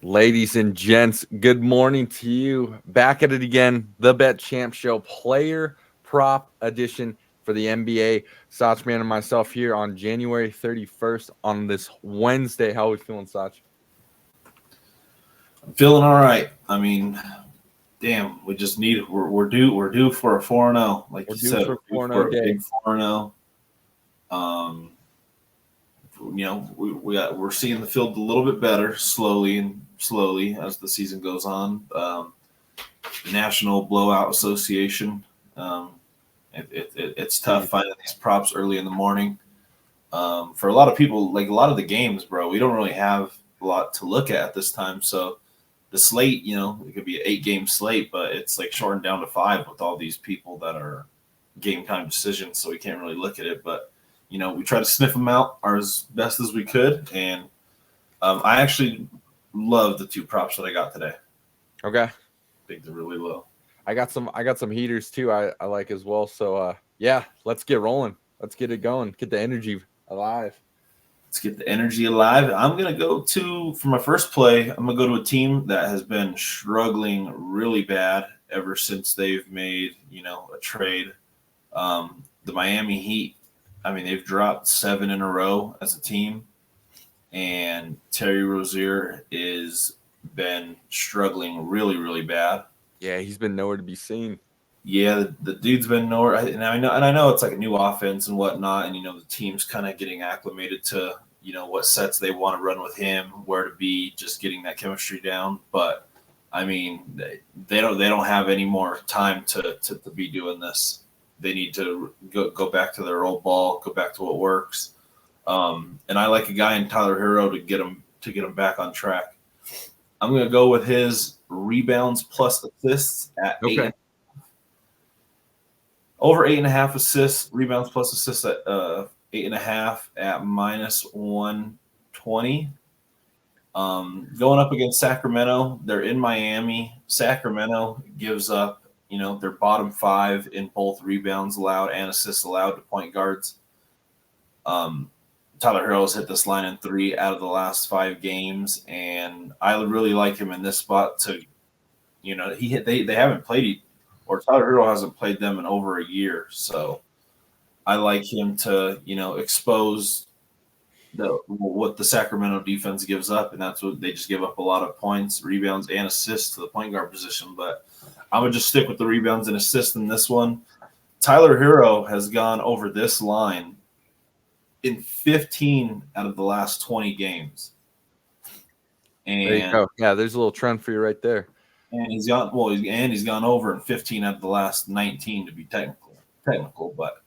Ladies and gents, good morning to you. Back at it again, the Bet Champ Show player prop edition for the NBA. Sachman and myself here on January 31st on this Wednesday. How are we feeling, Sach? I'm feeling all right. I mean, damn, we're due for a 4-0, like We're you due said, for we're due 4-0 for a day. big 4-0. Um, we're seeing the field a little bit better slowly as the season goes on. The National Blowout Association. Um, it's tough finding these props early in the morning. For a lot of people, like a lot of the games, bro, we don't really have a lot to look at this time. So the slate, it could be an 8 game slate, but it's like shortened down to 5 with all these people that are game time decisions. So we can't really look at it. But, we try to sniff them out as best as we could. And I actually love the 2 props that I got today. Okay. I think they're really low. I got some heaters too I like as well. So yeah, let's get rolling. Let's get it going. Get the energy alive. Let's get the energy alive. I'm going to go for my first play, I'm going to go to a team that has been struggling really bad ever since they've made, a trade. The Miami Heat, I mean, they've dropped 7 in a row as a team. And Terry Rozier is been struggling really, really bad. Yeah, he's been nowhere to be seen. Yeah, the dude's been nowhere. And I know it's like a new offense and whatnot, and the team's kind of getting acclimated to what sets they want to run with him, where to be, just getting that chemistry down. But I mean, they don't have any more time to be doing this. They need to go back to their old ball, go back to what works. And I like a guy in Tyler Hero to get him back on track. I'm going to go with his rebounds plus assists at Okay. 8. Over 8.5 assists, rebounds plus assists at 8.5 at -120. Going up against Sacramento, they're in Miami. Sacramento gives up, their bottom 5 in both rebounds allowed and assists allowed to point guards. Tyler Herro's hit this line in 3 out of the last 5 games, and I really like him in this spot to, they haven't played, or Tyler Herro hasn't played them in over a year, so I like him to, expose what the Sacramento defense gives up, and that's what they just give up a lot of points, rebounds, and assists to the point guard position. But I'm gonna just stick with the rebounds and assists in this one. Tyler Herro has gone over this line in 15 out of the last 20 games. There you go. Yeah, there's a little trend for you right there. And he's gone over in 15 out of the last 19 to be technical, but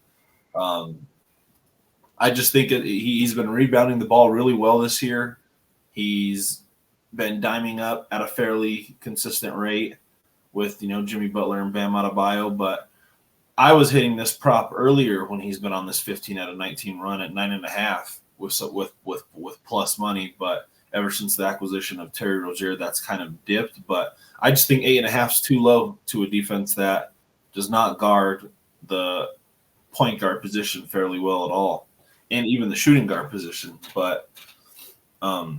I just think he's been rebounding the ball really well this year. He's been diming up at a fairly consistent rate with Jimmy Butler and Bam Adebayo, but I was hitting this prop earlier when he's been on this 15 out of 19 run at 9.5 with plus money, but ever since the acquisition of Terry Rozier, that's kind of dipped. But I just think 8.5 is too low to a defense that does not guard the point guard position fairly well at all, and even the shooting guard position. But they're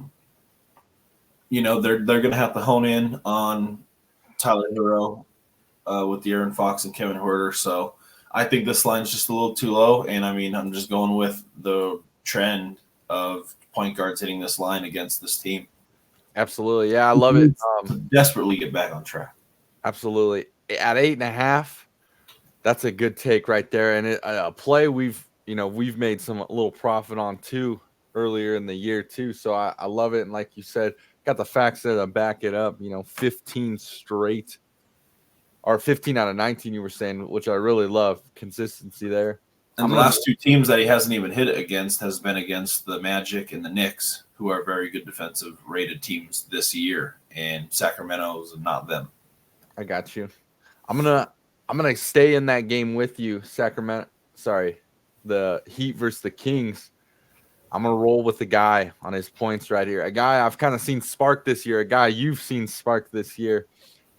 going to have to hone in on Tyler Herro with De'Aaron Fox and Kevin Huerter. So I think this line's just a little too low, and I mean, I'm just going with the trend of point guards hitting this line against this team. Absolutely. Yeah, I love it. Desperately get back on track. Absolutely. At 8.5, that's a good take right there. And a play we've made some little profit on too earlier in the year too. So I love it. And like you said, got the facts there to back it up, 15 straight or 15 out of 19, you were saying, which I really love. Consistency there. And the last 2 teams that he hasn't even hit it against has been against the Magic and the Knicks, who are very good defensive rated teams this year, and Sacramento's not them. I got you. I'm gonna stay in that game with you, Sacramento. Sorry, the Heat versus the Kings. I'm gonna roll with the guy on his points right here. A guy I've kind of seen spark this year. A guy you've seen spark this year.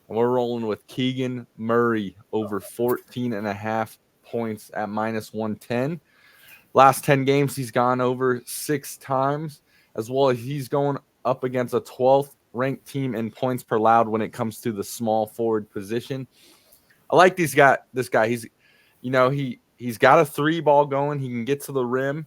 And we're rolling with Keegan Murray over 14.5 points at -110. Last 10 games, he's gone over 6 times, as well as he's going up against a 12th ranked team in points per loud when it comes to the small forward position. I like this guy. He's, he's got a 3-ball going. He can get to the rim.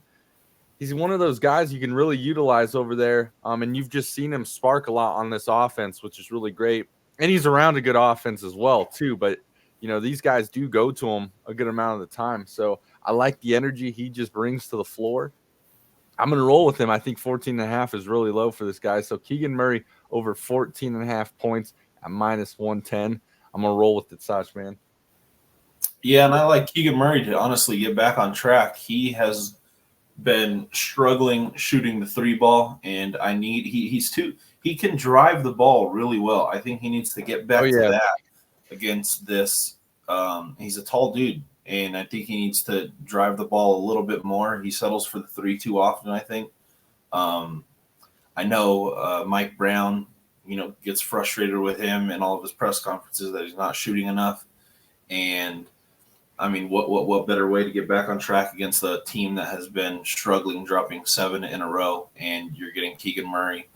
He's one of those guys you can really utilize over there. And you've just seen him spark a lot on this offense, which is really great. And he's around a good offense as well, too. But, these guys do go to him a good amount of the time. So I like the energy he just brings to the floor. I'm going to roll with him. I think 14.5 is really low for this guy. So Keegan Murray over 14.5 points at -110. I'm going to roll with it, Sach, man. Yeah, and I like Keegan Murray to honestly get back on track. He has been struggling shooting the 3-ball, and he can drive the ball really well. I think he needs to get back to that against this. He's a tall dude, and I think he needs to drive the ball a little bit more. He settles for the 3 too often, I think. I know Mike Brown, gets frustrated with him in all of his press conferences that he's not shooting enough. And I mean, what better way to get back on track against a team that has been struggling, dropping 7 in a row, and you're getting Keegan Murray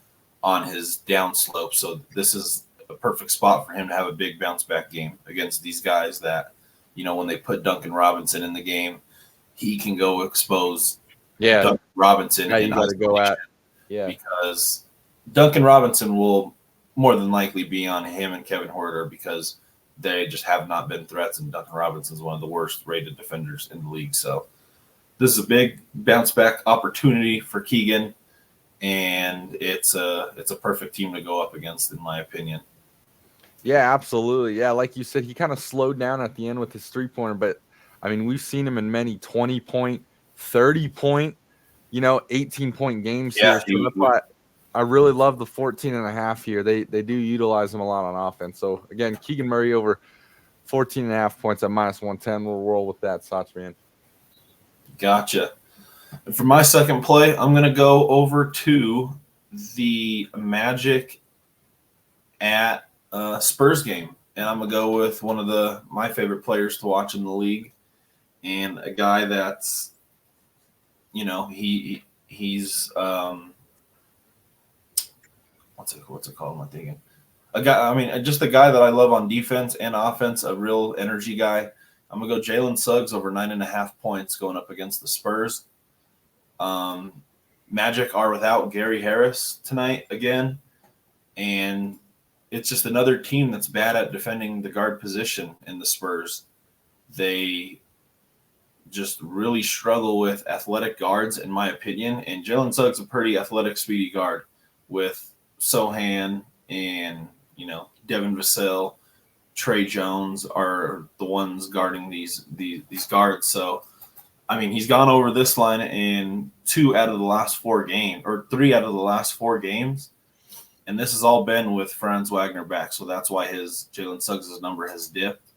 on his downslope. So this is a perfect spot for him to have a big bounce back game against these guys that, when they put Duncan Robinson in the game, he can go expose Duncan Robinson. Yeah, you got to go at. Yeah. Because Duncan Robinson will more than likely be on him and Kevin Huerter because they just have not been threats, and Duncan Robinson is one of the worst rated defenders in the league. So this is a big bounce back opportunity for Keegan, and it's a perfect team to go up against, in my opinion. Yeah, absolutely. Yeah, like you said, he kind of slowed down at the end with his 3-pointer, but I mean, we've seen him in many 20-point, 30-point, 18-point games here. So I really love the 14.5 here. They do utilize him a lot on offense. So again, Keegan Murray over 14.5 points at -110. We'll roll with that, Sach, man. Gotcha. And for my second play, I'm going to go over to the Magic at Spurs game, and I'm going to go with one of my favorite players to watch in the league, and a guy that's, he's what's it called? Am I thinking? Just a guy that I love on defense and offense, a real energy guy. I'm going to go Jalen Suggs over 9.5 points going up against the Spurs. Magic are without Gary Harris tonight again, and it's just another team that's bad at defending the guard position in the Spurs. They just really struggle with athletic guards, in my opinion, and Jalen Suggs is a pretty athletic, speedy guard with Sohan and, Devin Vassell, Trey Jones are the ones guarding these guards. So, I mean, he's gone over this line in 3 out of the last 4 games. And this has all been with Franz Wagner back. So that's why Jalen Suggs' number has dipped.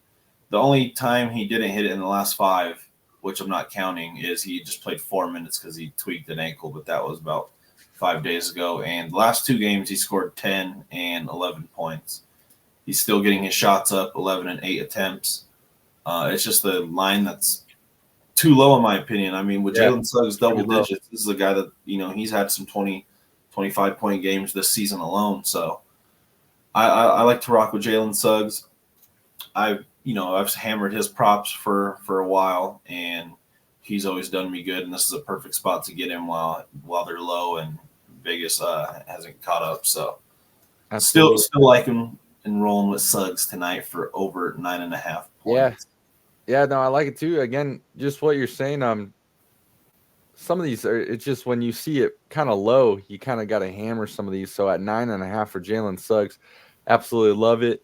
The only time he didn't hit it in the last 5, which I'm not counting, is he just played 4 minutes because he tweaked an ankle, but that was about 5 days ago. And the last 2 games, he scored 10 and 11 points. He's still getting his shots up, 11 and 8 attempts. It's just the line that's too low, in my opinion. I mean, with Jalen Suggs double digits, this is a guy that, he's had some 20, 25-point games this season alone. So I like to rock with Jalen Suggs. I've hammered his props for a while, and he's always done me good. And this is a perfect spot to get him while they're low and Vegas hasn't caught up. So still like him and rolling with Suggs tonight for over 9.5 points. Yeah, no, I like it too. Again, just what you're saying. Some of these it's just when you see it kind of low, you kind of got to hammer some of these. So at 9.5 for Jalen Suggs, absolutely love it.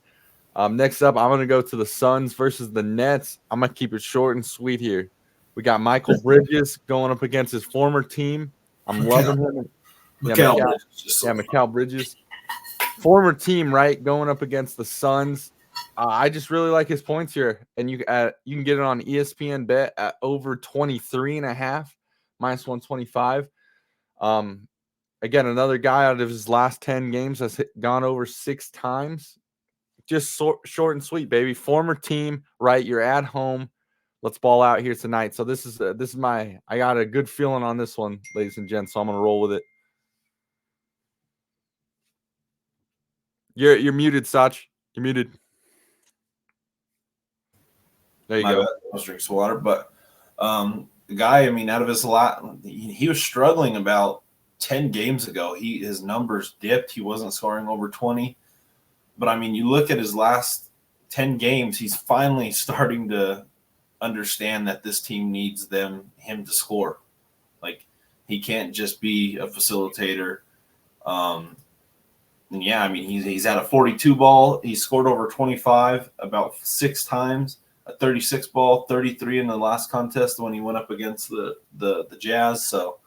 Next up, I'm going to go to the Suns versus the Nets. I'm going to keep it short and sweet here. We got Michael Bridges going up against his former team. I'm loving him. Mikal Bridges. Former team, right, going up against the Suns. I just really like his points here. And you can get it on ESPN Bet at over 23.5, -125. Again, another guy out of his last 10 games has gone over 6 times. Just short and sweet, baby. Former team, right? You're at home. Let's ball out here tonight. So this is I got a good feeling on this one, ladies and gents. So I'm gonna roll with it. You're muted, Sach. You're muted. There you My go. bad. I was drinking some water, but the guy, I mean, out of his lot, he was struggling about 10 games ago. His numbers dipped. He wasn't scoring over 20. But I mean, you look at his last 10 games, he's finally starting to understand that this team needs him to score. Like, he can't just be a facilitator. And yeah, I mean, he's at a 42 ball. He scored over 25 about 6 times. A 36 ball, 33 in the last contest when he went up against the Jazz. So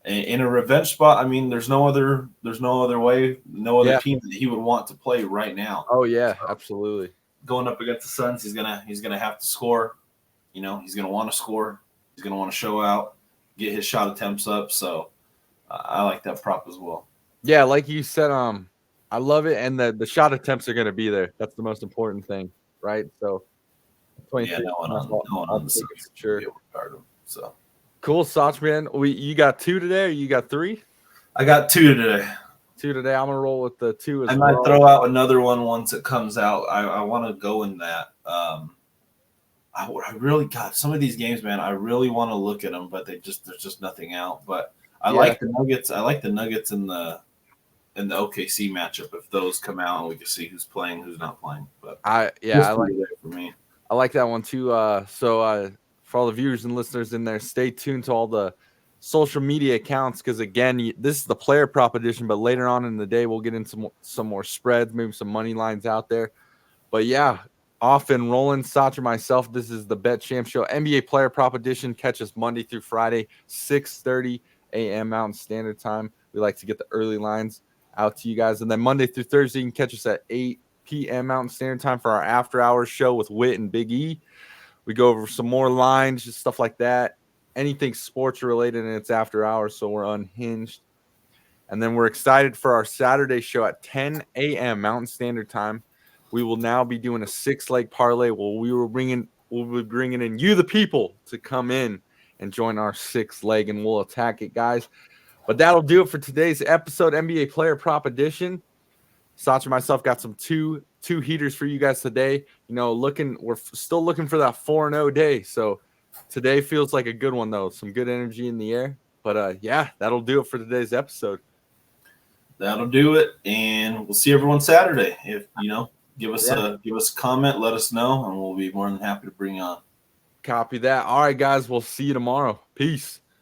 in a revenge spot, I mean, there's no other way, no other team that he would want to play right now. Oh yeah, absolutely. Going up against the Suns, he's gonna have to score. You know, he's gonna want to score. He's gonna want to show out, get his shot attempts up. So I like that prop as well. Yeah, like you said, I love it, and the shot attempts are gonna be there. That's the most important thing, right? So. Yeah, no one on the Suns sure. So cool, Sach, man. You got 2 today, or you got 3? I got 2 today. 2 today. I'm gonna roll with the 2 as well. I might throw out another one once it comes out. I want to go in that. I really got some of these games, man. I really want to look at them, but there's just nothing out. But I like the Nuggets. I like the Nuggets in the OKC matchup. If those come out, we can see who's playing, who's not playing. But I like it for me. I like that one too. So for all the viewers and listeners in there, stay tuned to all the social media accounts because again, this is the player prop edition. But later on in the day, we'll get into some more spreads, maybe some money lines out there. But yeah, off and rolling. Sach and myself. This is the Bet Champ Show NBA player prop edition. Catch us Monday through Friday, 6:30 a.m. Mountain Standard Time. We like to get the early lines out to you guys, and then Monday through Thursday, you can catch us at 8 p.m. Mountain Standard Time for our after hours show with Whit and Big E. We go over some more lines, just stuff like that. Anything sports related, and it's after hours, so we're unhinged. And then we're excited for our Saturday show at 10 a.m. Mountain Standard Time. We will now be doing a 6-leg parlay. We'll be bringing in you, the people, to come in and join our 6 leg, and we'll attack it, guys. But that'll do it for today's episode, NBA Player Prop Edition. Sach and myself got some two heaters for you guys today. You know, we're still looking for that 4-0 day. So today feels like a good one though. Some good energy in the air. But yeah, that'll do it for today's episode. That'll do it, and we'll see everyone Saturday. If give us a comment, let us know, and we'll be more than happy to bring you on. Copy that. All right, guys, we'll see you tomorrow. Peace.